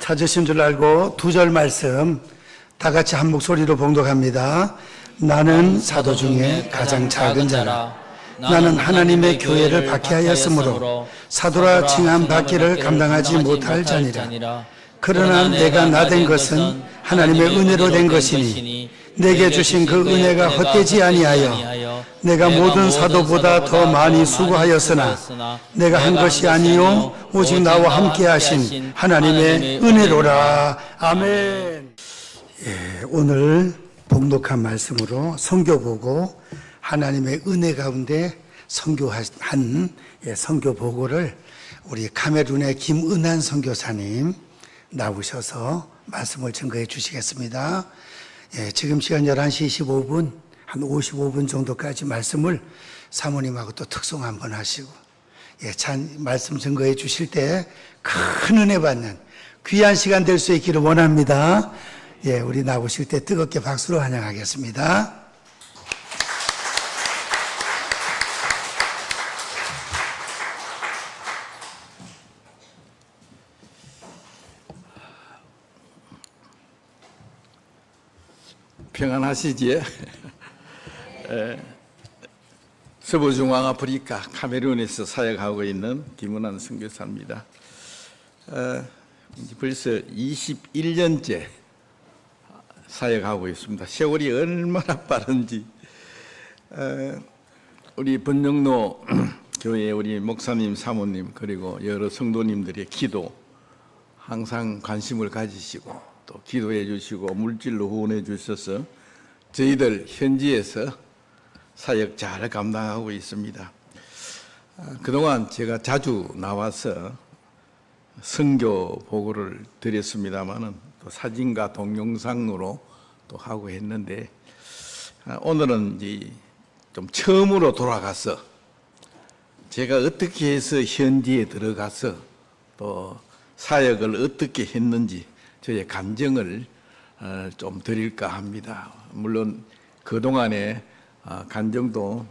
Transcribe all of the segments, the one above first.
찾으신 줄 알고 두 절 말씀 다 같이 한 목소리로 봉독합니다. 나는 사도 중에 가장 작은 자라. 나는 하나님의 교회를 박해하였으므로 사도라 칭함 받기를 감당하지 못할 자니라. 그러나 내가 나된 것은 하나님의 은혜로 된 것이니 내게 주신 그 은혜가 헛되지 아니하여 내가 모든 사도보다 더 많이 수고하였으나 내가 한 것이 아니요 오직 나와 함께 하신 하나님의 은혜로라. 아멘. 오늘 봉독한 말씀으로 선교보고 하나님의 은혜 가운데 선교한 선교보고를 우리 카메룬의 김은한 선교사님 나오셔서 말씀을 증거해 주시겠습니다. 지금 시간 11시 25분, 한 55분 정도까지 말씀을 사모님하고 또 특송 한번 하시고, 말씀 증거해 주실 때 큰 은혜 받는 귀한 시간 될 수 있기를 원합니다. 우리 나오실 때 뜨겁게 박수로 환영하겠습니다. 평안하시지요? 서부중앙아프리카 카메룬에서 사역하고 있는 김은한 선교사입니다. 벌써 21년째 사역하고 있습니다. 세월이 얼마나 빠른지. 우리 번영로 교회 우리 목사님, 사모님 그리고 여러 성도님들의 기도 항상 관심을 가지시고 또 기도해 주시고 물질로 후원해 주셔서 저희들 현지에서 사역 잘 감당하고 있습니다. 그동안 제가 자주 나와서 선교 보고를 드렸습니다마는 또 사진과 동영상으로 또 하고 했는데 오늘은 이제 좀 처음으로 돌아가서 제가 어떻게 해서 현지에 들어가서 또 사역을 어떻게 했는지 저의 감정을 좀 드릴까 합니다. 물론 그동안에 감정도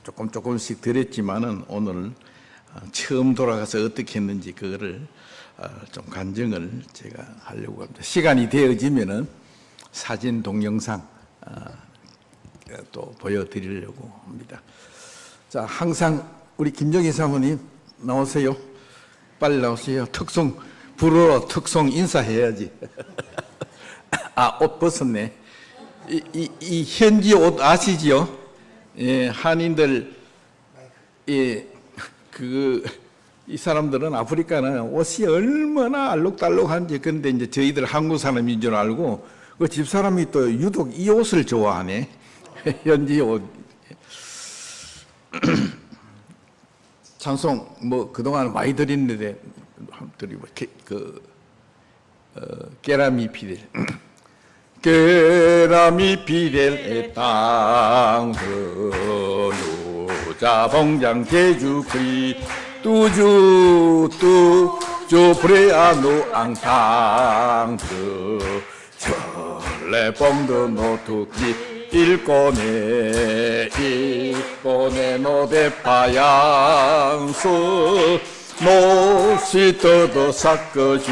조금씩 드렸지만은 오늘 처음 돌아가서 어떻게 했는지 그거를 좀 감정을 제가 하려고 합니다. 시간이 되어지면은 사진 동영상 또 보여드리려고 합니다. 자, 항상 우리 김정희 사모님 나오세요. 빨리 나오세요. 특송 부르러 특송 인사해야지. 옷 벗었네. 이 현지 옷 아시지요? 한인들 이 사람들은 아프리카는 옷이 얼마나 알록달록한지. 그런데 이제 저희들 한국 사람인 줄 알고 그 집사람이 또 유독 이 옷을 좋아하네. 현지 옷. 찬송 그동안 많이 드렸는데 드리고 깨라미 피델 깨라미 피델의 땅 누자 봉장 제주 크리 뚜주 프레아노 앙탕 철레 봉도 노투키 일꼬네 노대파양수 노시터도 사커주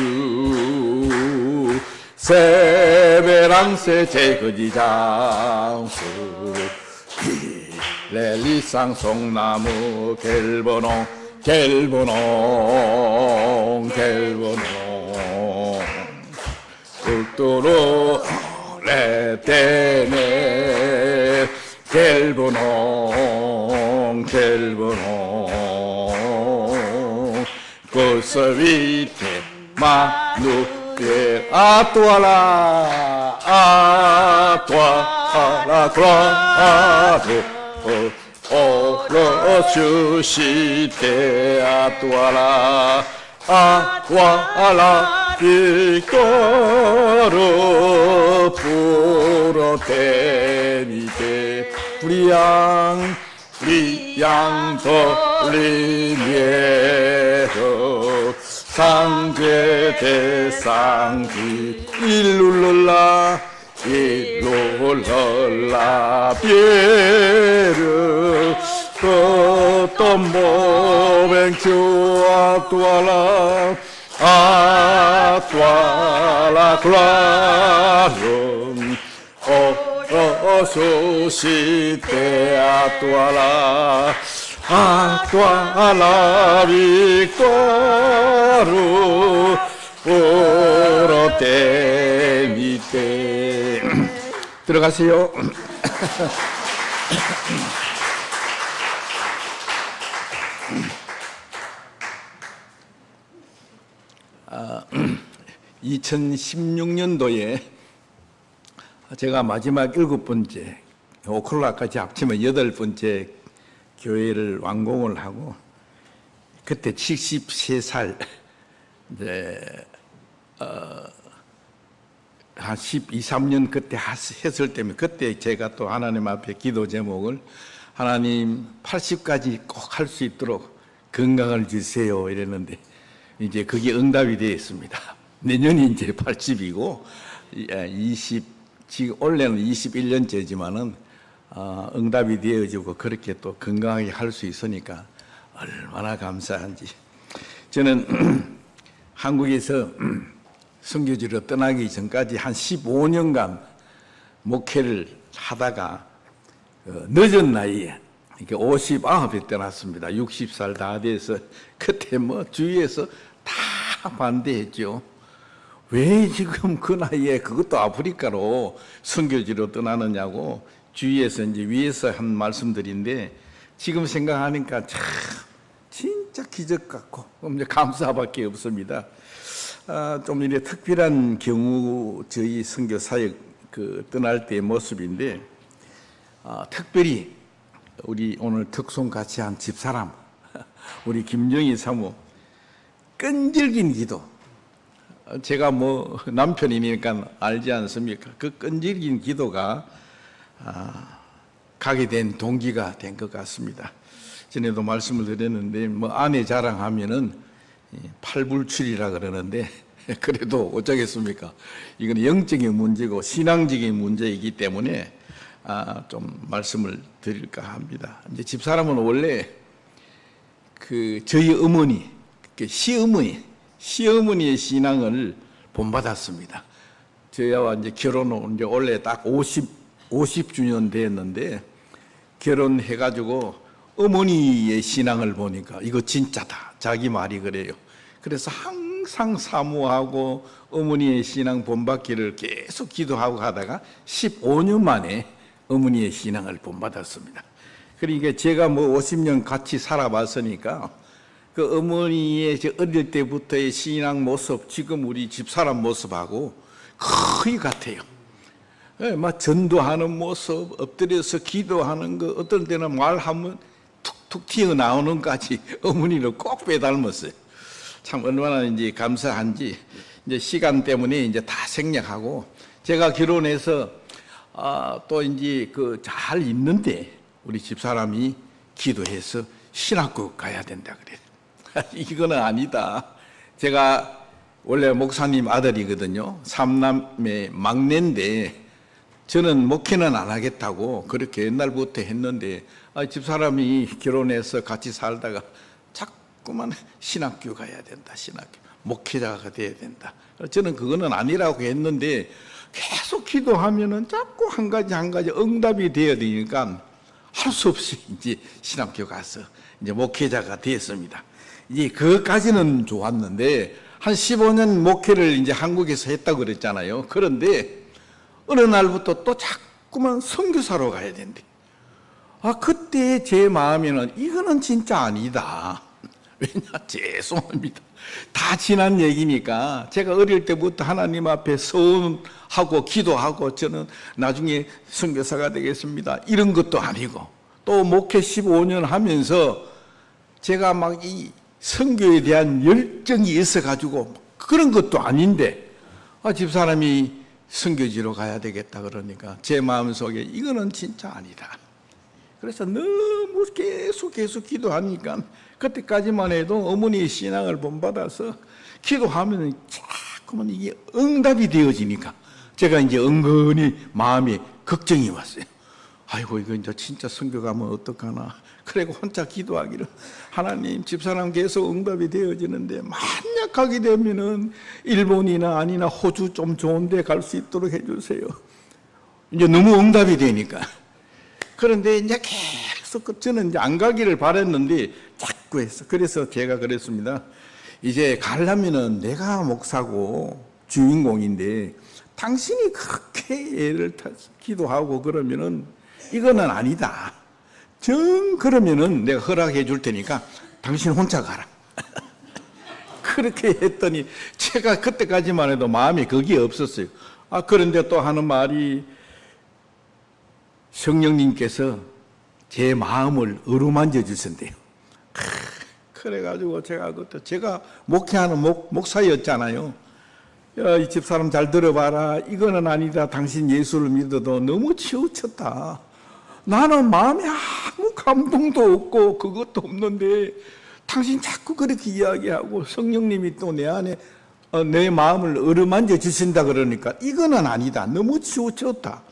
세베랑세 제거지장수 렐리상 송나무 겔보농 뚝도로 레테네 겔보농 고서위테 마누에 아뚜아라 오로주시테 아뚜아라 이거로 부러테니테 불양돌리미에로 상제 대상기 일룰랄라 비에르 또모뱅큐 아뚜아라 아뚜아 clarum, o suscite attua la victorum, oro temite. 들어가세요. 2016년도에 제가 마지막 7번째, 오클라까지 합치면 8번째 교회를 완공을 하고, 그때 73살, 한 12, 13년 그때 했을 때면, 그때 제가 또 하나님 앞에 기도 제목을, 하나님 80까지 꼭 할 수 있도록 건강을 주세요 이랬는데, 이제 그게 응답이 되어 있습니다. 내년이 이제 80이고, 지금 올해는 21년째지만은, 응답이 되어지고, 그렇게 또 건강하게 할 수 있으니까 얼마나 감사한지. 저는 한국에서 선교지로 떠나기 전까지 한 15년간 목회를 하다가, 늦은 나이에, 이렇게 59에 떠났습니다. 60살 다 돼서, 그때 뭐 주위에서 다 반대했죠. 왜 지금 그 나이에, 그것도 아프리카로 선교지로 떠나느냐고 주위에서 이제 위에서 한 말씀들인데, 지금 생각하니까 참 진짜 기적 같고 이제 감사밖에 없습니다. 좀 이래 특별한 경우 저희 선교 사역 떠날 때의 모습인데, 특별히 우리 오늘 특송 같이 한 집사람 우리 김정희 사모 끈질긴 기도, 제가 뭐 남편이니까 알지 않습니까? 그 끈질긴 기도가 가게 된 동기가 된 것 같습니다. 전에도 말씀을 드렸는데, 뭐 아내 자랑하면은 팔불출이라 그러는데, 그래도 어쩌겠습니까? 이건 영적인 문제고 신앙적인 문제이기 때문에 좀 말씀을 드릴까 합니다. 이제 집사람은 원래 저희 어머니, 시어머니의 신앙을 본받았습니다. 저희와 이제 결혼은 이제 원래 딱 50주년 됐는데, 결혼해가지고 어머니의 신앙을 보니까 이거 진짜다. 자기 말이 그래요. 그래서 항상 사모하고 어머니의 신앙 본받기를 계속 기도하고 하다가 15년 만에 어머니의 신앙을 본받았습니다. 그러니까 제가 뭐 50년 같이 살아봤으니까 그 어머니의 어릴 때부터의 신앙 모습, 지금 우리 집사람 모습하고 거의 같아요. 막 전도하는 모습, 엎드려서 기도하는 거, 어떤 때는 말하면 툭툭 튀어나오는 까지 어머니를 꼭 빼닮았어요. 참 얼마나 이제 감사한지. 이제 시간 때문에 이제 다 생략하고, 제가 결혼해서 또 이제 잘 있는데 우리 집사람이 기도해서 신학교 가야 된다 그래요. 이거는 아니다. 제가 원래 목사님 아들이거든요. 3남매 막내인데, 저는 목회는 안 하겠다고 그렇게 옛날부터 했는데, 집사람이 결혼해서 같이 살다가 자꾸만 신학교 가야 된다, 신학교 목회자가 돼야 된다. 저는 그거는 아니라고 했는데, 계속 기도하면은 자꾸 한 가지 응답이 되어야 되니까 할 수 없이 이제 신학교 가서 이제 목회자가 됐습니다. 이제 그것까지는 좋았는데, 한 15년 목회를 이제 한국에서 했다고 그랬잖아요. 그런데 어느 날부터 또 자꾸만 선교사로 가야 된대. 그때 제 마음에는 이거는 진짜 아니다. 왜냐? 죄송합니다. 다 지난 얘기니까. 제가 어릴 때부터 하나님 앞에 서원하고 기도하고 저는 나중에 선교사가 되겠습니다, 이런 것도 아니고, 또 목회 15년 하면서 제가 막 이 선교에 대한 열정이 있어가지고 그런 것도 아닌데, 집사람이 선교지로 가야 되겠다 그러니까 제 마음속에 이거는 진짜 아니다. 그래서 너무 계속 기도하니까, 그때까지만 해도 어머니의 신앙을 본받아서 기도하면 자꾸만 이게 응답이 되어지니까 제가 이제 은근히 마음에 걱정이 왔어요. 아이고 이거 이제 진짜 선교 가면 어떡하나. 그리고 혼자 기도하기를, 하나님 집사람 계속 응답이 되어지는데 만약 가게 되면은 일본이나 아니나 호주 좀 좋은 데 갈 수 있도록 해주세요. 이제 너무 응답이 되니까. 그런데 이제 계속 저는 이제 안 가기를 바랬는데 자꾸 했어. 그래서 제가 그랬습니다. 이제 가려면은 내가 목사고 주인공인데 당신이 그렇게 애를 타서 기도하고 그러면은 이거는 아니다. 그러면은 내가 허락해 줄 테니까 당신 혼자 가라. 그렇게 했더니 제가 그때까지만 해도 마음이 거기에 없었어요. 그런데 또 하는 말이, 성령님께서 제 마음을 어루만져 주신대요. 그래가지고 제가 목회하는 목사였잖아요. 이 집사람 잘 들어봐라. 이거는 아니다. 당신 예수를 믿어도 너무 치우쳤다. 나는 마음에 아무 감동도 없고 그것도 없는데 당신 자꾸 그렇게 이야기하고 성령님이 또 내 안에 내 마음을 어루만져 주신다 그러니까 이거는 아니다. 너무 치우쳤다.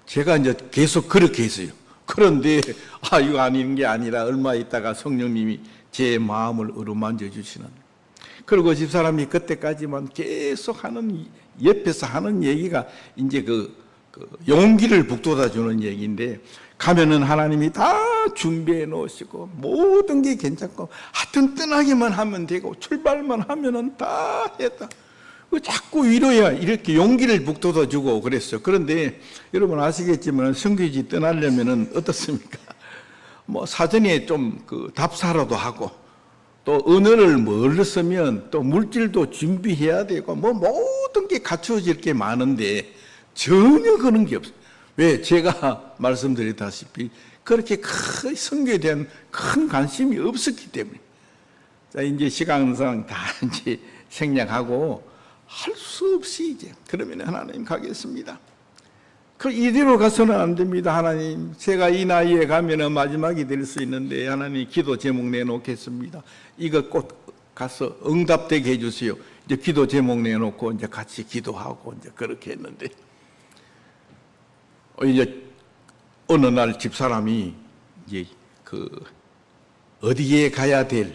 제가 이제 계속 그렇게 했어요. 그런데 이거 아닌 게 아니라 얼마 있다가 성령님이 제 마음을 어루만져 주시는. 그리고 집사람이 그때까지만 계속 옆에서 하는 얘기가 이제 그 용기를 북돋아 주는 얘기인데, 가면은 하나님이 다 준비해 놓으시고 모든 게 괜찮고 하여튼 떠나기만 하면 되고 출발만 하면은 다 했다. 자꾸 위로야 이렇게 용기를 북돋아 주고 그랬어요. 그런데 여러분 아시겠지만 선교지 떠나려면은 어떻습니까? 사전에 좀 답사라도 하고, 또 언어를 뭘로 쓰면 또 물질도 준비해야 되고 모든 게 갖추어질 게 많은데 전혀 그런 게 없어요. 왜? 제가 말씀드렸다시피 그렇게 큰 선교에 대한 큰 관심이 없었기 때문에. 자, 이제 시간상 다 이제 생략하고 할 수 없이 이제 그러면 하나님 가겠습니다. 이대로 가서는 안 됩니다. 하나님, 제가 이 나이에 가면은 마지막이 될 수 있는데 하나님 기도 제목 내놓겠습니다. 이거 꼭 가서 응답되게 해주세요. 이제 기도 제목 내놓고 이제 같이 기도하고 이제 그렇게 했는데, 이제 어느 날 집사람이 이제 어디에 가야 될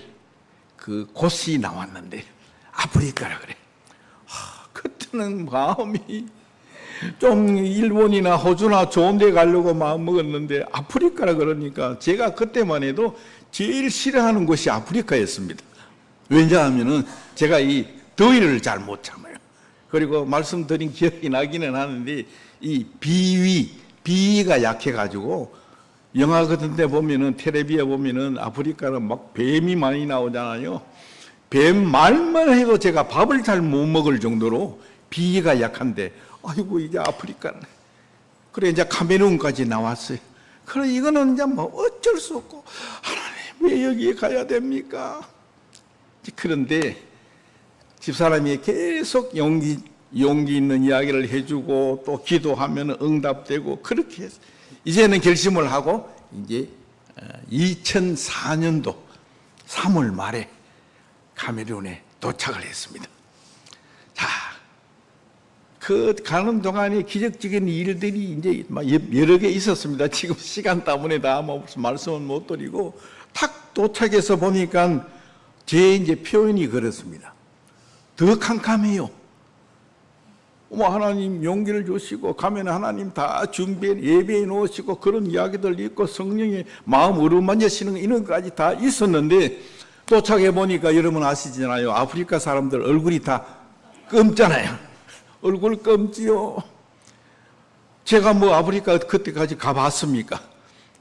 곳이 나왔는데 아프리카라 그래. 그때는 마음이 좀 일본이나 호주나 좋은 데 가려고 마음 먹었는데 아프리카라 그러니까 제가 그때만 해도 제일 싫어하는 곳이 아프리카였습니다. 왜냐하면은 제가 이 더위를 잘 못 참아요. 그리고 말씀드린 기억이 나기는 하는데 이 비위가 약해가지고 영화 같은 데 보면은 텔레비에 보면은 아프리카는 막 뱀이 많이 나오잖아요. 뱀 말만 해도 제가 밥을 잘 못 먹을 정도로 비위가 약한데, 아이고 이제 아프리카는. 그래 이제 카메룬까지 나왔어요. 그래 이거는 이제 어쩔 수 없고, 하나님 왜 여기에 가야 됩니까? 그런데 집사람이 계속 용기 있는 이야기를 해주고 또 기도하면 응답되고 그렇게 해서 이제는 결심을 하고 이제 2004년도 3월 말에 카메룬에 도착을 했습니다. 자, 가는 동안에 기적적인 일들이 이제 여러 개 있었습니다. 지금 시간 때문에 다 말씀은 못 드리고, 탁 도착해서 보니까 제 이제 표현이 그렇습니다. 더 캄캄해요. 하나님 용기를 주시고 가면 하나님 다 예배해 놓으시고 그런 이야기들 있고 성령의 마음 어루만지시는 이런 것까지 다 있었는데, 도착해 보니까 여러분 아시잖아요. 아프리카 사람들 얼굴이 다 검잖아요. 얼굴 검지요. 제가 아프리카 그때까지 가봤습니까?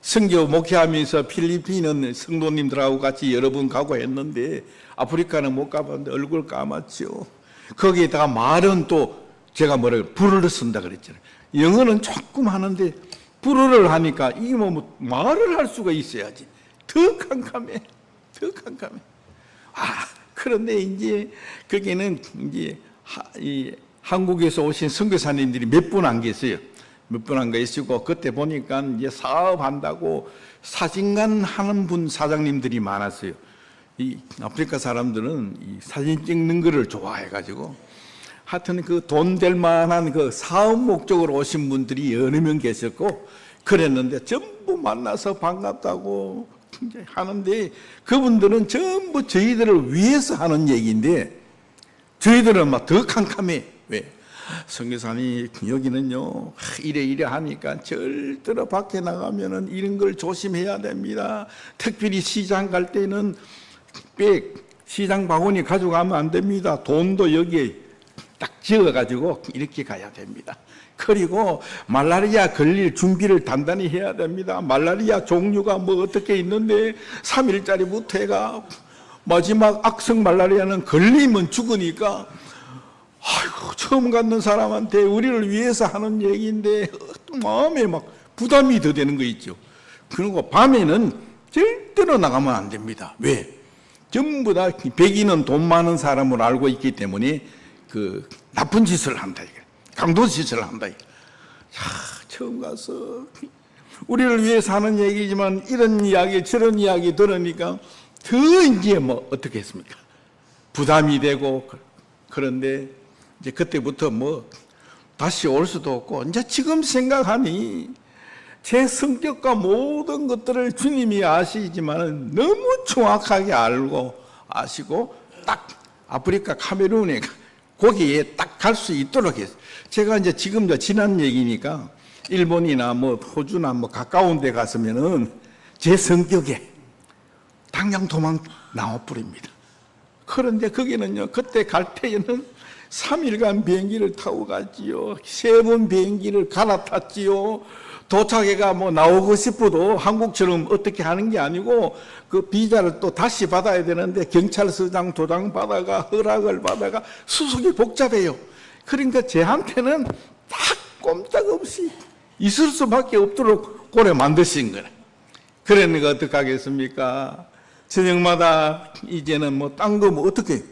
선교 목회하면서 필리핀은 성도님들하고 같이 여러 번 가고 했는데 아프리카는 못 가봤는데 얼굴 까맣지요. 거기에다가 말은 또 제가 불어를 쓴다 그랬잖아요. 영어는 조금 하는데 불어를 하니까 이게 말을 할 수가 있어야지. 더 캄캄해. 더 캄캄해. 그런데 이제 거기는 이제 한국에서 오신 선교사님들이 몇 분 안 계세요. 몇 분 안 계시고, 그때 보니까 이제 사업한다고 사진관 하는 사장님들이 많았어요. 이 아프리카 사람들은 이 사진 찍는 거를 좋아해가지고, 하여튼 돈 될 만한 사업 목적으로 오신 분들이 여러 명 계셨고, 그랬는데 전부 만나서 반갑다고 이제 하는데 그분들은 전부 저희들을 위해서 하는 얘기인데 저희들은 막 더 캄캄해. 왜? 선교사님 여기는요 이래 하니까 절대로 밖에 나가면은 이런 걸 조심해야 됩니다. 특별히 시장 갈 때는 시장 바구니 가져가면 안 됩니다. 돈도 여기에 딱 지어가지고 이렇게 가야 됩니다. 그리고 말라리아 걸릴 준비를 단단히 해야 됩니다. 말라리아 종류가 뭐 어떻게 있는데 3일짜리부터 해가 마지막 악성 말라리아는 걸리면 죽으니까 아이고 처음 갖는 사람한테 우리를 위해서 하는 얘기인데 마음에 막 부담이 더 되는 거 있죠. 그리고 밤에는 절대로 나가면 안 됩니다. 왜? 전부 다 백인은 돈 많은 사람으로 알고 있기 때문에 그 나쁜 짓을 한다. 강도 짓을 한다. 처음 가서 우리를 위해서 하는 얘기지만 이런 이야기 저런 이야기 들으니까 더 이제 뭐 어떻게 했습니까? 부담이 되고 그런데 이제 그때부터 뭐 다시 올 수도 없고 이제 지금 생각하니 제 성격과 모든 것들을 주님이 아시지만 너무 정확하게 알고 아시고 딱 아프리카 카메룬에 거기에 딱 갈 수 있도록 했어요. 제가 이제 지금 지난 얘기니까 일본이나 뭐 호주나 뭐 가까운 데 갔으면은 제 성격에 당장 도망 나와버립니다. 그런데 거기는요, 그때 갈 때에는 3일간 비행기를 타고 갔지요. 3번 비행기를 갈아탔지요. 도착해가 뭐 나오고 싶어도 한국처럼 어떻게 하는 게 아니고 그 비자를 또 다시 받아야 되는데 경찰서장 도장 받아가 허락을 받아가 수속이 복잡해요. 그러니까 저한테는 다 꼼짝없이 있을 수밖에 없도록 고래 만드신 거네. 그러니까 어떻게 하겠습니까? 저녁마다 이제는 뭐 딴 거 뭐 어떻게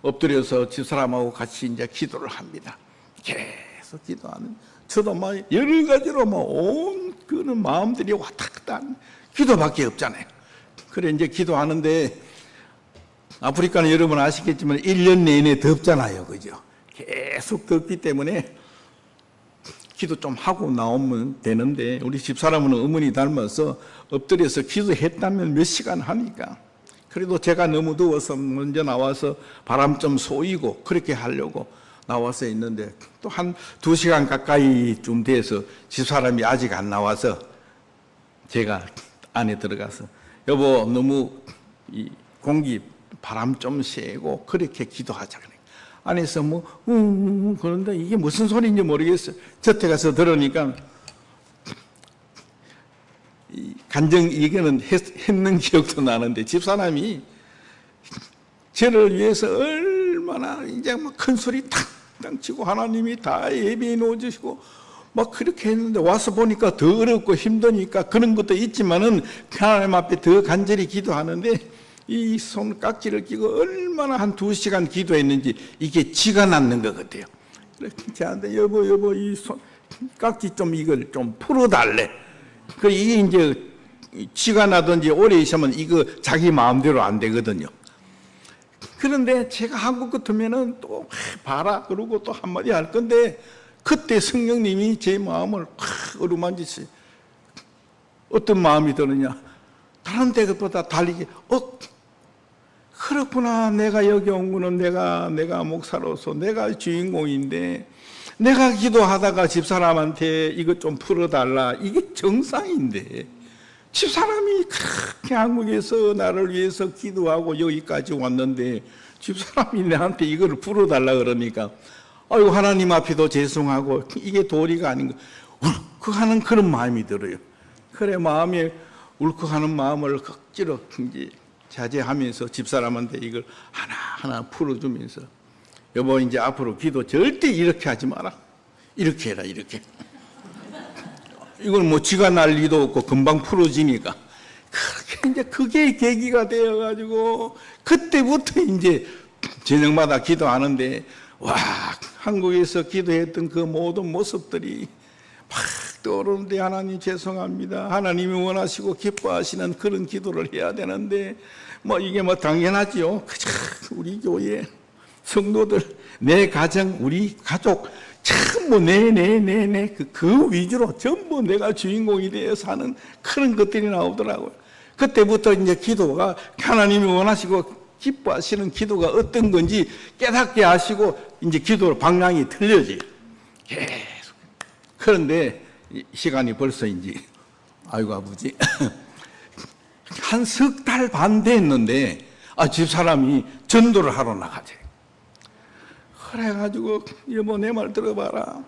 엎드려서 집사람하고 같이 이제 기도를 합니다. 계속 기도하는. 저도 막 여러 가지로 온 그런 마음들이 왔다 갔다 하는 기도밖에 없잖아요. 그래 이제 기도하는데 아프리카는 여러분 아시겠지만 1년 내내 덥잖아요. 그죠? 계속 덥기 때문에 기도 좀 하고 나오면 되는데 우리 집사람은 어머니 닮아서 엎드려서 기도했다면 몇 시간 하니까 그래도 제가 너무 더워서 먼저 나와서 바람 좀 쏘이고 그렇게 하려고 나와서 있는데 또 한 2시간 가까이쯤 돼서 집사람이 아직 안 나와서 제가 안에 들어가서 여보 너무 이 공기 바람 좀 쐬고 그렇게 기도하자 그래. 안에서 뭐 그런데 이게 무슨 소리인지 모르겠어요. 저태 가서 들으니까 간정 얘기는 했는 기억도 나는데 집사람이 저를 위해서 얼마나 이제 막 큰 소리 탁탁 치고 하나님이 다 예비해 놓으시고 막 그렇게 했는데 와서 보니까 더 어렵고 힘드니까 그런 것도 있지만은 하나님 앞에 더 간절히 기도하는데 이 손깍지를 끼고 얼마나 한 2시간 기도했는지 이게 쥐가 났는 것 같아요. 그래서 저한테 여보 이 손깍지 좀 이걸 좀 풀어달래. 그 이게 이제 쥐가 나든지 오래 있으면 이거 자기 마음대로 안 되거든요. 그런데 제가 한국 같으면은 또 봐라 그러고 또 한마디 할 건데 그때 성령님이 제 마음을 확 어루만지시. 어떤 마음이 드느냐? 다른 데보다 달리게 그렇구나. 내가 여기 온 거는 내가 목사로서 내가 주인공인데 내가 기도하다가 집사람한테 이것 좀 풀어달라. 이게 정상인데 집사람이 그렇게 한국에서 나를 위해서 기도하고 여기까지 왔는데 집사람이 나한테 이걸 풀어달라 그러니까 아이고 하나님 앞에도 죄송하고 이게 도리가 아닌 거 울컥하는 그런 마음이 들어요. 그래 마음에 울컥하는 마음을 억지로 이제 자제하면서 집사람한테 이걸 하나하나 풀어주면서 여보 이제 앞으로 기도 절대 이렇게 하지 마라. 이렇게 해라 이렇게. 이건 뭐 쥐가 날 리도 없고 금방 풀어지니까. 그렇게 이제 그게 계기가 되어가지고 그때부터 이제 저녁마다 기도하는데 와 한국에서 기도했던 그 모든 모습들이 막 떠오르는데 하나님 죄송합니다. 하나님이 원하시고 기뻐하시는 그런 기도를 해야 되는데 뭐 이게 뭐 당연하지요. 그저 우리 교회 성도들 내 가정 우리 가족 전부 네, 그 위주로 전부 내가 주인공이 되어서 하는 그런 것들이 나오더라고요. 그때부터 이제 기도가 하나님이 원하시고 기뻐하시는 기도가 어떤 건지 깨닫게 하시고 이제 기도 방향이 틀려져요. 계속. 그런데 시간이 벌써 이제 아이고 아버지 한 석 달 반 됐는데 집사람이 전도를 하러 나가재. 그래가지고 여보 내 말 들어봐라.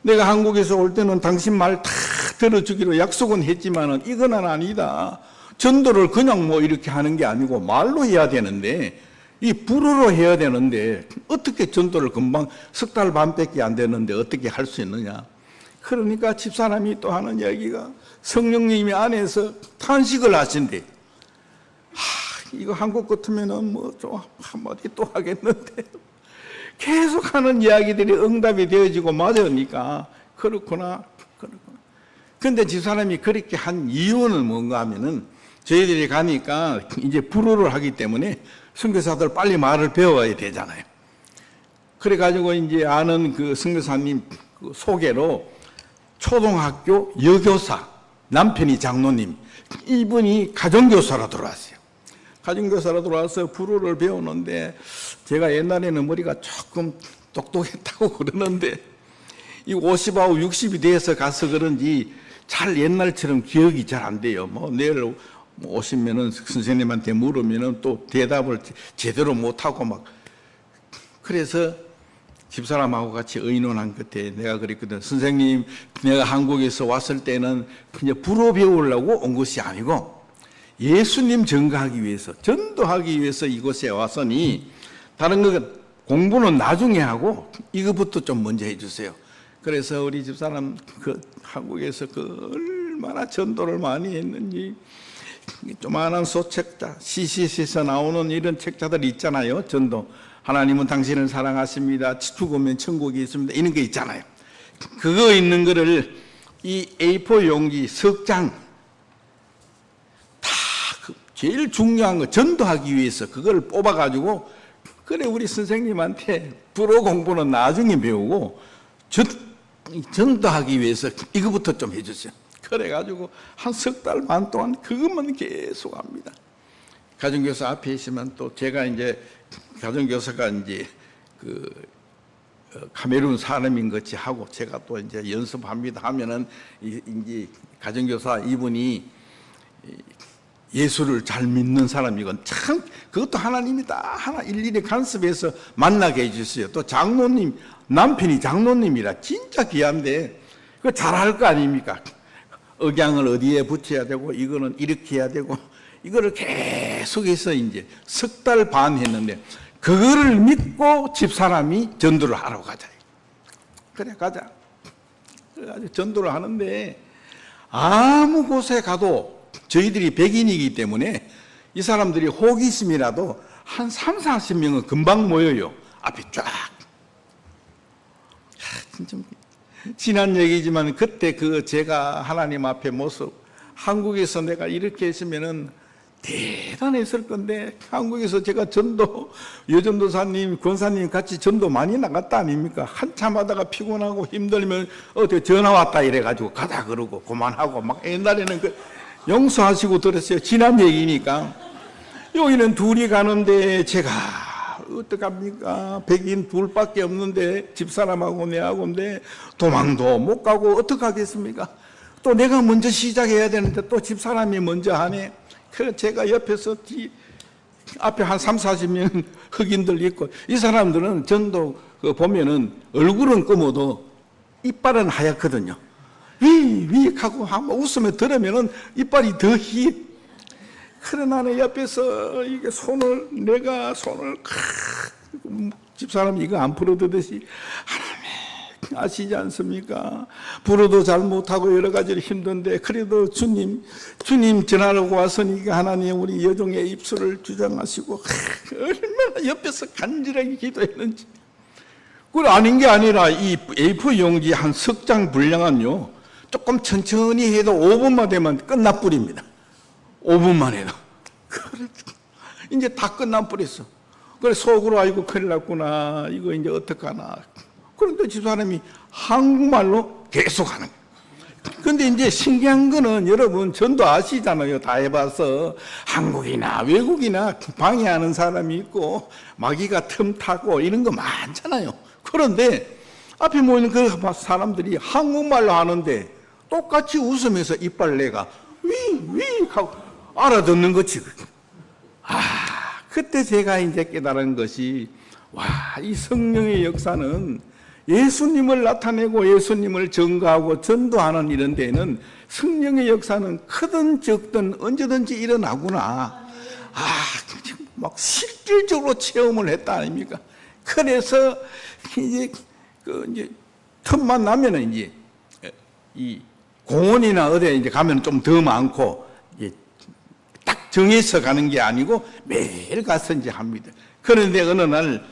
내가 한국에서 올 때는 당신 말 다 들어주기로 약속은 했지만은 이거는 아니다. 전도를 그냥 뭐 이렇게 하는 게 아니고 말로 해야 되는데 이 불어로 해야 되는데 어떻게 전도를 금방 석 달 반밖에 안 됐는데 어떻게 할 수 있느냐. 그러니까 집사람이 또 하는 이야기가 성령님이 안에서 탄식을 하신대. 이거 한국 같으면은 뭐 좀 한마디 또 하겠는데 계속 하는 이야기들이 응답이 되어지고 맞으니까 그렇구나. 근데 집사람이 그렇게 한 이유는 뭔가 하면은 저희들이 가니까 이제 불어를 하기 때문에 선교사들 빨리 말을 배워야 되잖아요. 그래가지고 이제 아는 그 선교사님 그 소개로 초등학교 여교사, 남편이 장로님, 이분이 가정교사로 들어왔어요. 가정교사로 들어와서 불어를 배우는데 제가 옛날에는 머리가 조금 똑똑했다고 그러는데 이 50하고 60이 돼서 가서 그런지 잘 옛날처럼 기억이 잘 안 돼요. 뭐 내일 오시면은 선생님한테 물으면은 또 대답을 제대로 못하고 막. 그래서 집사람하고 같이 의논한 끝에 내가 그랬거든. 선생님, 내가 한국에서 왔을 때는 그냥 불어 배우려고 온 것이 아니고 예수님 전가하기 위해서, 전도하기 위해서 이곳에 왔으니 다른 거 공부는 나중에 하고 이거부터 좀 먼저 해주세요. 그래서 우리 집사람 그 한국에서 그 얼마나 전도를 많이 했는지 조만한 소책자, CCC에서 나오는 이런 책자들 있잖아요. 전도. 하나님은 당신을 사랑하십니다. 죽으면 천국이 있습니다. 이런 게 있잖아요. 그거 있는 거를 이 A4 용지 석 장 다 제일 중요한 거 전도하기 위해서 그걸 뽑아가지고 그래 우리 선생님한테 불어 공부는 나중에 배우고 전도하기 위해서 이거부터 좀 해주세요. 그래가지고 한 석 달 반 동안 그것만 계속 합니다. 가정교사 앞에 있으면 또 제가 이제 가정교사가 이제 그 카메룬 사람인 것이 하고 제가 또 이제 연습합니다 하면은 이제 가정교사 이분이 예수를 잘 믿는 사람이건 참 그것도 하나님이 다 하나 일일이 간섭해서 만나게 해주세요. 또 장로님 남편이 장로님이라 진짜 귀한데 그거 잘할 거 아닙니까? 억양을 어디에 붙여야 되고 이거는 이렇게 해야 되고 이거를 계속해서 이제 석 달 반 했는데 그거를 믿고 집사람이 전도를 하러 가자. 그래 가자. 그래가지고 전도를 하는데 아무 곳에 가도 저희들이 백인이기 때문에 이 사람들이 호기심이라도 한 30-40명은 금방 모여요. 앞에 쫙. 진짜 지난 얘기지만 그때 그 제가 하나님 앞에 모습 한국에서 내가 이렇게 했으면은 대단했을 건데 한국에서 제가 전도 여전도사님 권사님 같이 전도 많이 나갔다 아닙니까? 한참 하다가 피곤하고 힘들면 어디 전화 왔다 이래가지고 가자 그러고 그만하고 막 옛날에는 그 용서하시고 들었어요. 지난 얘기니까. 여기는 둘이 가는데 제가 어떡합니까? 백인 둘밖에 없는데 집사람하고 내하고인데 도망도 못 가고 어떡하겠습니까? 또 내가 먼저 시작해야 되는데 또 집사람이 먼저 하네. 그 제가 옆에서 앞에 한 30-40명 흑인들 있고 이 사람들은 전도 보면은 얼굴은 검어도 이빨은 하얗거든요. 위 하고 한번 웃으며 들으면은 이빨이 더 희해. 그래 나는 옆에서 이게 내가 손을 집사람이 이거 안 풀어두듯이 하나님 아시지 않습니까? 불어도 잘 못하고 여러 가지로 힘든데 그래도 주님 전하라고 왔으니까 하나님 우리 여종의 입술을 주장하시고 얼마나 옆에서 간절하게 기도했는지. 그걸 아닌 게 아니라 이 A4 용지 한 석 장 분량은요 조금 천천히 해도 5분만 되면 끝나버립니다. 5분만 해도. 그래, 이제 다 끝나버렸어. 그래 속으로 아이고 큰일 났구나. 이거 이제 어떡하나. 그런데 집사람이 한국말로 계속 하는 거예요. 근데 이제 신기한 거는 여러분 전도 아시잖아요. 다 해봐서 한국이나 외국이나 방해하는 사람이 있고 마귀가 틈타고 이런 거 많잖아요. 그런데 앞에 모이는 그 사람들이 한국말로 하는데 똑같이 웃으면서 이빨 내가 위 하고 알아듣는 거지. 그때 제가 이제 깨달은 것이 이 성령의 역사는 예수님을 나타내고 예수님을 증거하고 전도하는 이런 데에는 성령의 역사는 크든 적든 언제든지 일어나구나. 막 실질적으로 체험을 했다 아닙니까? 그래서 이제 틈만 나면은 이제 이 공원이나 어디에 이제 가면 좀 더 많고 딱 정해서 가는 게 아니고 매일 가서 이제 합니다. 그런데 어느 날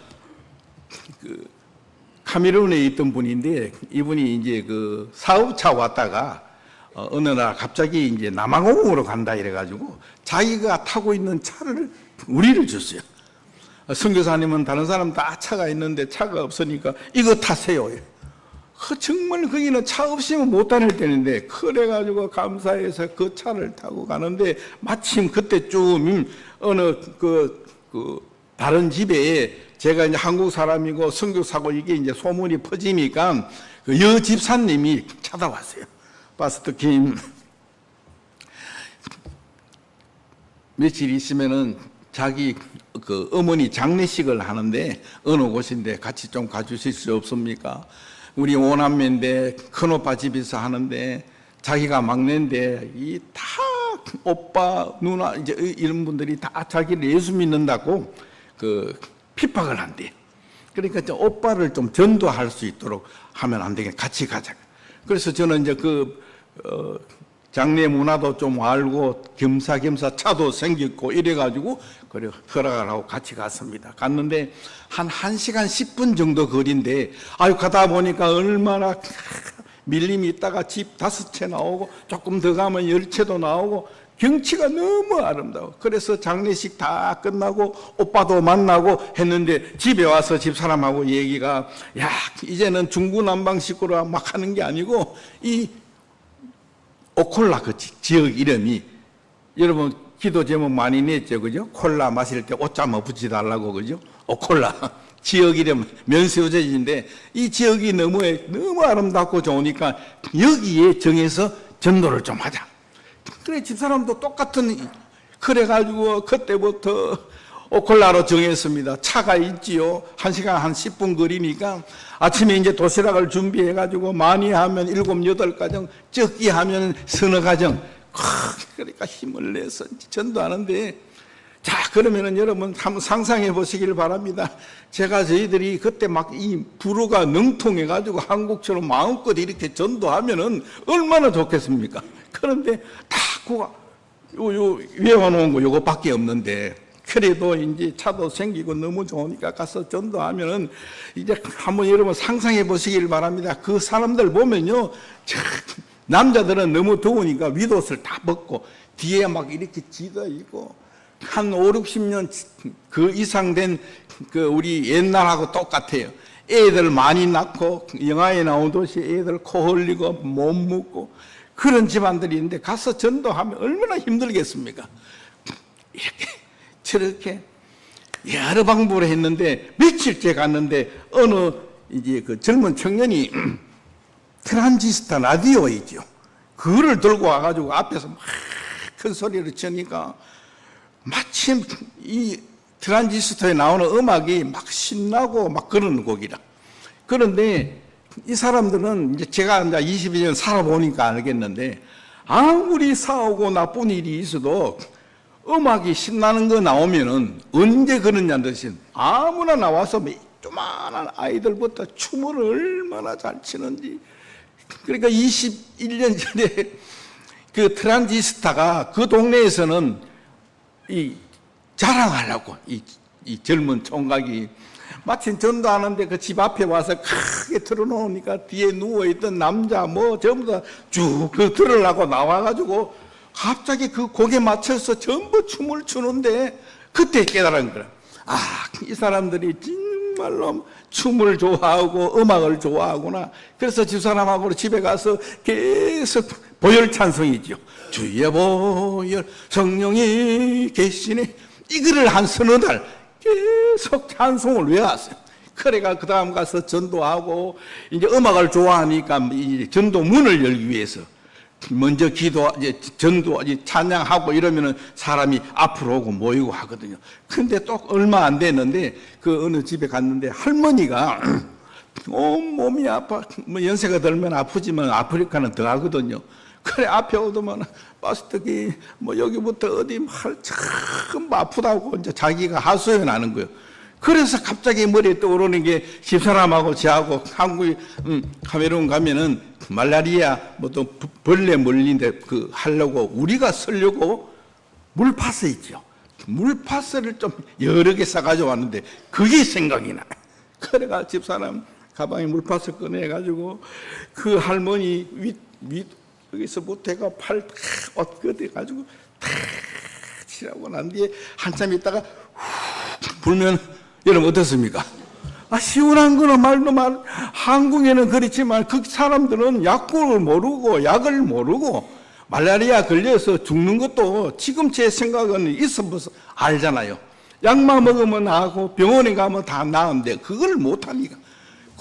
카메룬에 있던 분인데 이분이 이제 그 사업차 왔다가 어느 날 갑자기 이제 남아공으로 간다 이래가지고 자기가 타고 있는 차를 우리를 줬어요. 선교사님은 다른 사람 다 차가 있는데 차가 없으니까 이거 타세요. 정말 거기는 차 없이면 못 다닐 때인데 그래가지고 감사해서 그 차를 타고 가는데 마침 그때쯤 어느 다른 집에 제가 이제 한국 사람이고 선교사고 이게 이제 소문이 퍼지니까 그 여 집사님이 찾아왔어요. 파스터 김 며칠 있으면은 자기 그 어머니 장례식을 하는데 어느 곳인데 같이 좀 가주실 수 없습니까? 우리 오남매인데 큰오빠 집에서 하는데 자기가 막내인데 이 다 오빠 누나 이제 이런 분들이 다 자기를 예수 믿는다고 핍박을 한대. 그러니까 오빠를 좀 전도할 수 있도록 하면 안 되겠, 같이 가자. 그래서 저는 이제 장례 문화도 좀 알고 겸사겸사 차도 생겼고 이래가지고 그래 허락을 하고 같이 갔습니다. 갔는데 한 1시간 10분 정도 거리인데 가다 보니까 얼마나 밀림이 있다가 집 5채 나오고 조금 더 가면 10채도 나오고 경치가 너무 아름다워. 그래서 장례식 다 끝나고 오빠도 만나고 했는데 집에 와서 집사람하고 얘기가 이제는 중구난방 식구로 막 하는 게 아니고 이 오콜라 그 지역 이름이 여러분 기도 제목 많이 냈죠, 그죠? 콜라 마실 때 오자마 붙이달라고, 그죠? 오콜라 지역 이름 면세우제인데 이 지역이 너무 아름답고 좋으니까 여기에 정해서 전도를 좀 하자. 그래 집사람도 똑같은 그래가지고 그때부터 오콜라로 정했습니다. 차가 있지요. 1시간 한 10분 거리니까 아침에 이제 도시락을 준비해가지고 많이 하면 7, 8가정, 적게 하면 서너 가정. 그러니까 힘을 내서 전도하는데 그러면은 여러분 한번 상상해 보시길 바랍니다. 저희들이 그때 막 이 불어가 능통해가지고 한국처럼 마음껏 이렇게 전도하면은 얼마나 좋겠습니까? 그런데 다 그거 외워놓은 거 요거밖에 없는데 그래도 이제 차도 생기고 너무 좋으니까 가서 전도하면은 이제 한번 여러분 상상해 보시길 바랍니다. 그 사람들 보면요, 남자들은 너무 더우니까 윗옷을 다 벗고 뒤에 막 이렇게 지다 있고 한 5, 60년 그 이상 된 우리 옛날하고 똑같아요. 애들 많이 낳고 영화에 나오듯이 애들 코 흘리고 못 묻고 그런 집안들이 있는데 가서 전도하면 얼마나 힘들겠습니까? 이렇게 저렇게 여러 방법을 했는데 며칠째 갔는데 어느 이제 그 젊은 청년이 트란지스터 라디오 있죠. 그거를 들고 와가지고 앞에서 막 큰 소리를 치니까 마침 이 트란지스터에 나오는 음악이 막 신나고 막 그런 곡이라. 그런데 이 사람들은 이제 제가 이제 22년 살아보니까 알겠는데 아무리 싸우고 나쁜 일이 있어도 음악이 신나는 거 나오면은 언제 그러냐는 듯이 아무나 나와서 조만한 아이들부터 춤을 얼마나 잘 추는지. 그러니까 21년 전에 그 트란지스타가 그 동네에서는 이 자랑하려고 이 젊은 총각이 마침 전도하는데 그 집 앞에 와서 크게 틀어놓으니까 뒤에 누워있던 남자 전부 다 쭉 들으려고 나와가지고 갑자기 그 곡에 맞춰서 전부 춤을 추는데 그때 깨달은 거야. 이 사람들이 정말로 춤을 좋아하고 음악을 좋아하구나. 그래서 집사람하고 집에 가서 계속 보혈 찬송이죠. 주의 보혈 성령이 계시네. 이거를 한 서너 달 계속 찬송을 외웠어요. 그래가 그 다음 가서 전도하고 이제 음악을 좋아하니까 이 전도문을 열기 위해서 먼저 이제 전도, 찬양하고 이러면은 사람이 앞으로 오고 모이고 하거든요. 근데 또 얼마 안 됐는데 그 어느 집에 갔는데 할머니가 온 몸이 아파. 뭐 연세가 들면 아프지만 아프리카는 더 하거든요. 그래 앞에 오더만 빠스떡이 뭐 여기부터 어디 참 아프다고 이제 자기가 하소연하는 거예요. 그래서 갑자기 머리에 떠오르는 게 집사람하고 저하고 한국에 카메룬 가면은 말라리아 뭐 또 벌레 물린데 그 하려고 우리가 쓰려고 물파스 있죠. 물파스를 좀 여러 개 싸가지고 왔는데 그게 생각이 나요. 그래가 집사람 가방에 물파스 꺼내가지고 그 할머니 여기서 못해가 팔 엇거려가지고 탁 치라고 난 뒤에 한참 있다가 훅 불면 여러분 어떻습니까? 시원한 거는 말도 한국에는 그렇지만 그 사람들은 약국을 모르고 약을 모르고 말라리아 걸려서 죽는 것도 지금 제 생각은 있어서 알잖아요. 약만 먹으면 나고 병원에 가면 다 나은데 그걸 못하니까.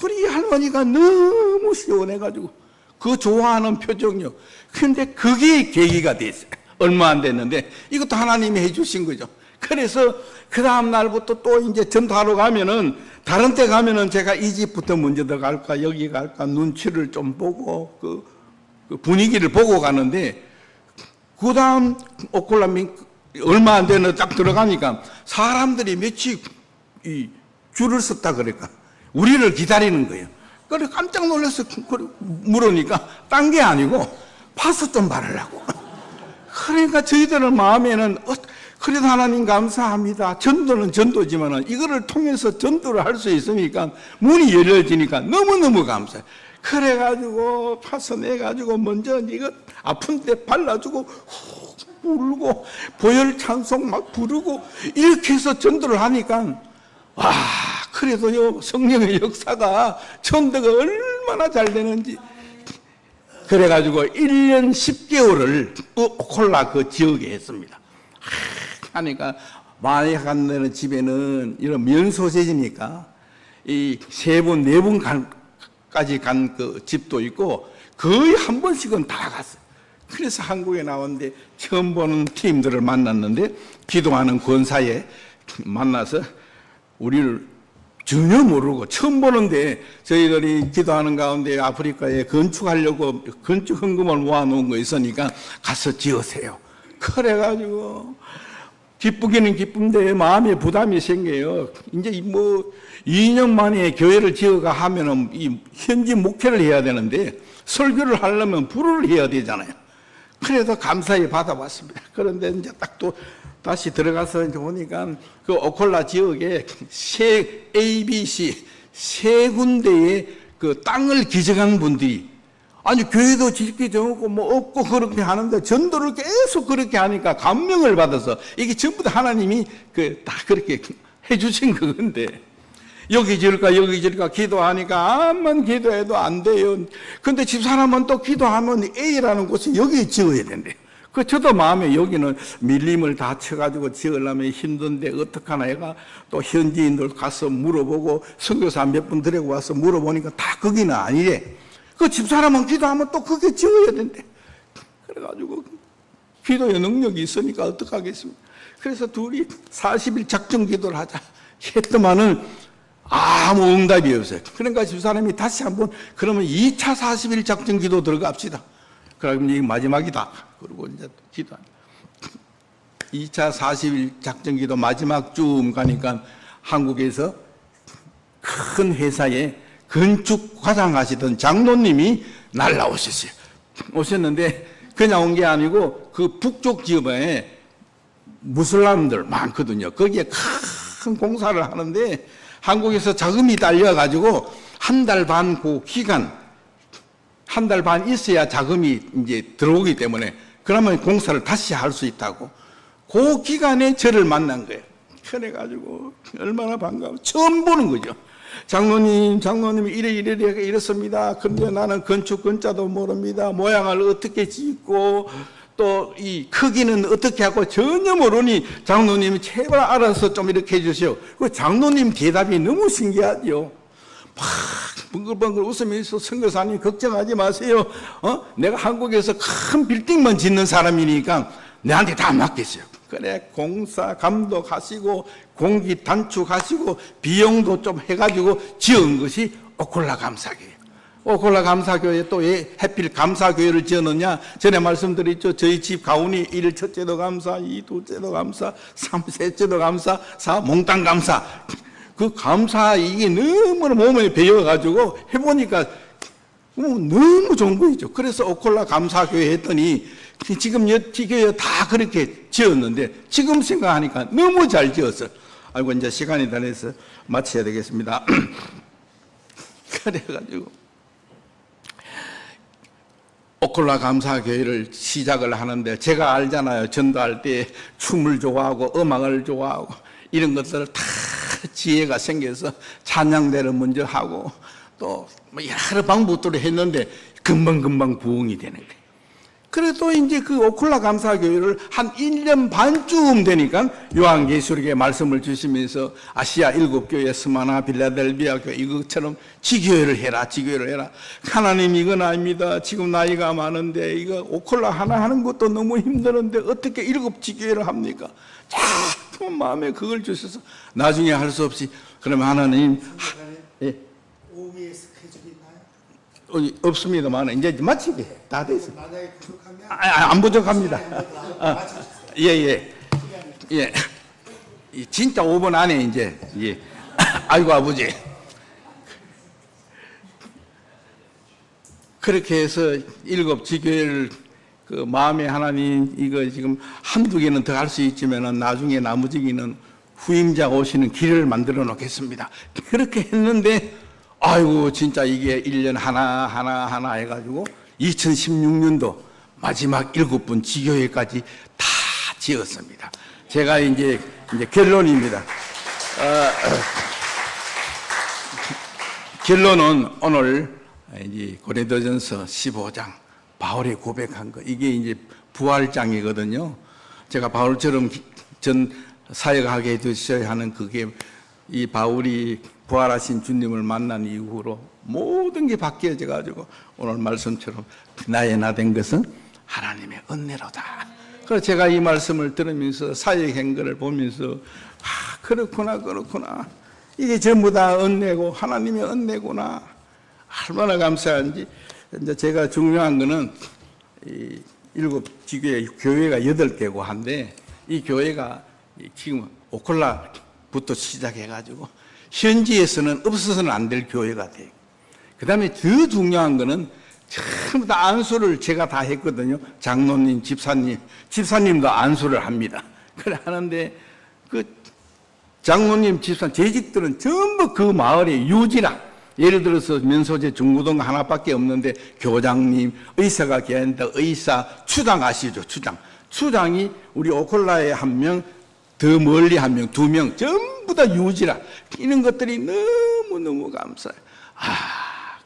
그리 할머니가 너무 시원해가지고 그 좋아하는 표정이요. 근데 그게 계기가 됐어요. 얼마 안 됐는데 이것도 하나님이 해주신 거죠. 그래서 그 다음 날부터 또 이제 전도하러 가면은 다른 때 가면은 제가 이 집부터 먼저 더 갈까 여기 갈까 눈치를 좀 보고 그 분위기를 보고 가는데 그 다음 오클라민 얼마 안 되는 딱 들어가니까 사람들이 며칠 이 줄을 섰다 그러니까 우리를 기다리는 거예요. 그래 깜짝 놀라서 물으니까 딴 게 아니고 파스 좀 바르려고. 그러니까 저희들은 마음에는 그래도 하나님 감사합니다. 전도는 전도지만 이거를 통해서 전도를 할 수 있으니까 문이 열려지니까 너무너무 감사해요. 그래가지고 파스 내가지고 먼저 이거 아픈데 발라주고 훅 부르고 보혈 찬송 막 부르고 이렇게 해서 전도를 하니까 와 그래도요 성령의 역사가 전도가 얼마나 잘 되는지. 그래가지고 1년 10개월을 오콜라 그 지역에 했습니다. 하니까 많이 간 데는 집에는 이런 면소재지니까 이 3번, 4번까지 간 그 집도 있고 거의 한 번씩은 다 갔어요. 그래서 한국에 나왔는데 처음 보는 팀들을 만났는데 기도하는 권사에 만나서 우리를 전혀 모르고 처음 보는데 저희들이 기도하는 가운데 아프리카에 건축하려고 건축 헌금을 모아놓은 거 있으니까 가서 지으세요. 그래가지고 기쁘기는 기쁜데 마음에 부담이 생겨요. 이제 뭐 2년 만에 교회를 지어가 하면은 이 현지 목회를 해야 되는데 설교를 하려면 불을 해야 되잖아요. 그래서 감사히 받아봤습니다. 그런데 이제 딱 또 다시 들어가서 이제 보니까 그 오콜라 지역에 ABC 세 군데의 그 땅을 기증한 분들이 아니 교회도 짓기 정하고 뭐 없고 그렇게 하는데 전도를 계속 그렇게 하니까 감명을 받아서 이게 전부 다 하나님이 다 그렇게 해주신 그건데 여기 지을까 기도하니까 암만 기도해도 안 돼요. 근데 집사람은 또 기도하면 A라는 곳이 여기 지어야 된대. 저도 마음에 여기는 밀림을 다 쳐가지고 지으려면 힘든데 어떡하나 해가 또 현지인들 가서 물어보고 선교사 몇 분 데리고 와서 물어보니까 다 거기는 아니래. 그 집사람은 기도하면 또 그게 지어야 된대. 그래가지고 기도의 능력이 있으니까 어떡하겠습니까? 그래서 둘이 40일 작정 기도를 하자 했더만은 아무 응답이 없어요. 그러니까 집사람이 다시 한번 그러면 2차 40일 작정 기도 들어갑시다. 그러면 이게 마지막이다. 그리고 이제 기도합니다. 2차 40일 작정 기도 마지막 쯤 가니까 한국에서 큰 회사에 건축 과장 하시던 장로님이 날라오셨어요. 오셨는데 그냥 온 게 아니고 그 북쪽 지역에 무슬람들 많거든요. 거기에 큰 공사를 하는데 한국에서 자금이 딸려가지고 한 달 반 그 기간 한 달 반 있어야 자금이 이제 들어오기 때문에 그러면 공사를 다시 할 수 있다고 그 기간에 저를 만난 거예요. 그래가지고 얼마나 반가워. 처음 보는 거죠. 장로님이 이랬습니다. 근데 나는 건축 건자도 모릅니다. 모양을 어떻게 짓고 또 이 크기는 어떻게 하고 전혀 모르니 장로님이 제발 알아서 좀 이렇게 해주시오. 그 장로님 대답이 너무 신기하죠. 막 벙글벙글 웃으면서 선교사님 걱정하지 마세요. 내가 한국에서 큰 빌딩만 짓는 사람이니까 내한테 다 맡겼어요. 그래 공사 감독하시고 공기 단축하시고 비용도 좀 해가지고 지은 것이 오콜라 감사교회. 오콜라 감사교회 또 왜 해필 감사교회를 지었느냐? 전에 말씀드렸죠. 저희 집 가훈이 1, 첫째도 감사, 2, 둘째도 감사, 3, 셋째도 감사, 4, 몽땅 감사. 그 감사 이게 너무 몸에 배어가지고 해보니까 너무 좋은 거죠. 그래서 오콜라 감사교회 했더니 지금 여티교회 다 그렇게 지었는데 지금 생각하니까 너무 잘 지었어. 아이고 이제 시간이 다 돼서 마쳐야 되겠습니다. 그래가지고 오콜라 감사교회를 시작을 하는데 제가 알잖아요. 전도할 때 춤을 좋아하고 음악을 좋아하고 이런 것들을 다 지혜가 생겨서 찬양대를 먼저 하고 또 여러 방법들을 했는데 금방금방 부흥이 되는 거예요. 그래도 이제 그 오콜라 감사교회를 한 1년 반쯤 되니까 요한계시록에 말씀을 주시면서 아시아 7교회, 스마나, 빌라델비아 교회 이것처럼 지교회를 해라. 하나님 이건 아닙니다. 지금 나이가 많은데 이거 오콜라 하나 하는 것도 너무 힘드는데 어떻게 7지교회를 합니까? 자꾸 마음에 그걸 주셔서 나중에 할 수 없이 그러면 하나님 예. 오후에 스케줄이 있나요? 없습니다만 이제 마치게 다 됐어요. 만약에 부족하면 안 부족합니다. 예. 진짜 5분 안에 이제 예. 아이고 아버지. 그렇게 해서 7지교회를 그 마음에 하나님 이거 지금 한두 개는 더 할 수 있지만은 나중에 나머지기는 후임자가 오시는 길을 만들어 놓겠습니다. 그렇게 했는데 아이고 진짜 이게 1년 하나 해가지고 2016년도 마지막 7분 지교회까지 다 지었습니다. 제가 이제 결론입니다. 결론은 오늘 이제 고린도전서 15장 바울이 고백한 거 이게 이제 부활장이거든요. 제가 바울처럼 전 사역하게 해주셔야 하는 그게 이 바울이 부활하신 주님을 만난 이후로 모든 게 바뀌어져 가지고 오늘 말씀처럼 나의 나 된 것은 하나님의 은혜로다. 그래서 제가 이 말씀을 들으면서 사역한 것을 보면서 그렇구나 이게 전부 다 은혜고 하나님의 은혜구나. 얼마나 감사한지. 이제 제가 중요한 거는 이 7지교회 교회가 8개고 한데 이 교회가 지금 오콜라부터 시작해가지고 현지에서는 없어서는 안 될 교회가 돼요. 그 다음에 더 중요한 거는 전부 다 안수를 제가 다 했거든요. 장로님, 집사님도 안수를 합니다. 그래 하는데 그 장로님, 집사님, 재직들은 전부 그 마을의 유지라. 예를 들어서 면소재 중고등 하나밖에 없는데 교장님, 의사가 계신다. 의사, 추장 아시죠? 추장이 우리 오콜라에 1명, 더 멀리 1명, 2명 전부 다 유지라. 이런 것들이 너무너무 감사해요.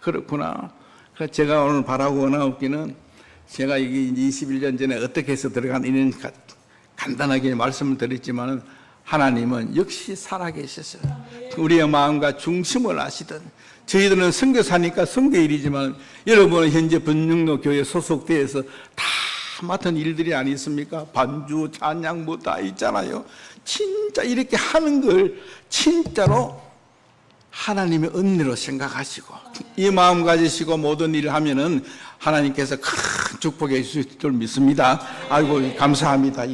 그렇구나. 그래서 제가 오늘 바라고 원하옵기는 제가 이게 21년 전에 어떻게 해서 들어간 이런 간단하게 말씀을 드렸지만 하나님은 역시 살아계셨어요. 우리의 마음과 중심을 아시던 저희들은 선교사니까 선교일이지만 여러분은 현재 번영로 교회 소속되어서 다 맡은 일들이 아니습니까? 반주, 찬양 뭐 다 있잖아요. 진짜 이렇게 하는 걸 진짜로 하나님의 은혜로 생각하시고 이 마음 가지시고 모든 일을 하면은 하나님께서 큰 축복해 주실 줄 믿습니다. 아이고 감사합니다.